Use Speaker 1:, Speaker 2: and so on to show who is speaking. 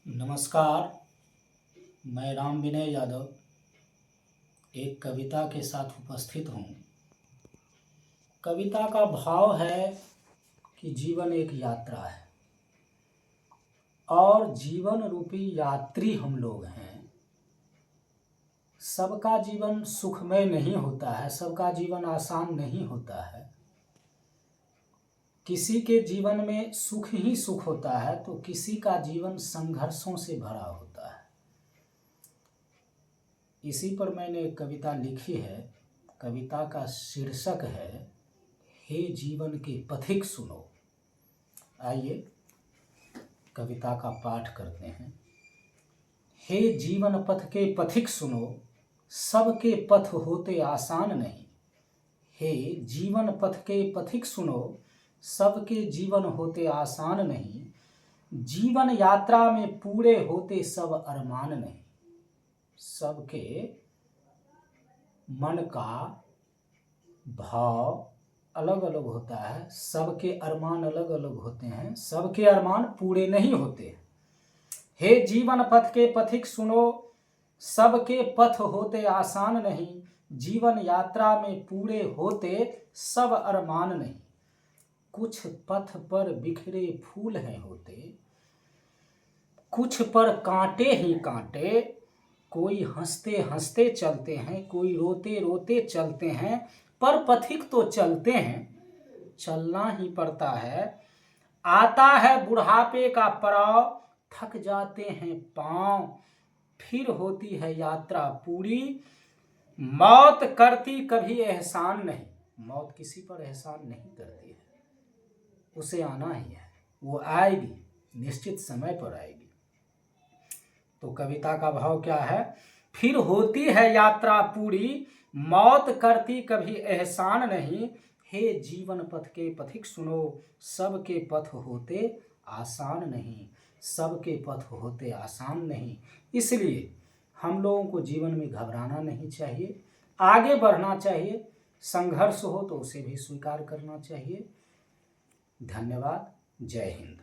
Speaker 1: नमस्कार। मैं राम विनय यादव एक कविता के साथ उपस्थित हूँ। कविता का भाव है कि जीवन एक यात्रा है और जीवन रूपी यात्री हम लोग हैं। सबका जीवन सुखमय नहीं होता है, सबका जीवन आसान नहीं होता है। किसी के जीवन में सुख ही सुख होता है तो किसी का जीवन संघर्षों से भरा होता है। इसी पर मैंने एक कविता लिखी है। कविता का शीर्षक है हे जीवन के पथिक सुनो। आइए कविता का पाठ करते हैं। हे जीवन पथ के पथिक सुनो, सबके पथ होते आसान नहीं। हे जीवन पथ के पथिक सुनो, सबके जीवन होते आसान नहीं। जीवन यात्रा में पूरे होते सब अरमान नहीं। सबके मन का भाव अलग अलग होता है, सबके अरमान अलग अलग होते हैं, सबके अरमान पूरे नहीं होते। हे जीवन पथ के पथिक सुनो, सबके पथ होते आसान नहीं। जीवन यात्रा में पूरे होते सब अरमान नहीं। कुछ पथ पर बिखरे फूल हैं होते, कुछ पर कांटे ही कांटे। कोई हंसते हंसते चलते हैं, कोई रोते रोते चलते हैं, पर पथिक तो चलते हैं, चलना ही पड़ता है। आता है बुढ़ापे का पड़ाव, थक जाते हैं पांव, फिर होती है यात्रा पूरी। मौत करती कभी एहसान नहीं। मौत किसी पर एहसान नहीं करती है, उसे आना ही है, वो आएगी, निश्चित समय पर आएगी। तो कविता का भाव क्या है? फिर होती है यात्रा पूरी, मौत करती कभी एहसान नहीं। हे जीवन पथ के पथिक सुनो, सबके पथ होते आसान नहीं। सबके पथ होते आसान नहीं। इसलिए हम लोगों को जीवन में घबराना नहीं चाहिए, आगे बढ़ना चाहिए। संघर्ष हो तो उसे भी स्वीकार करना चाहिए। धन्यवाद। जय हिंद।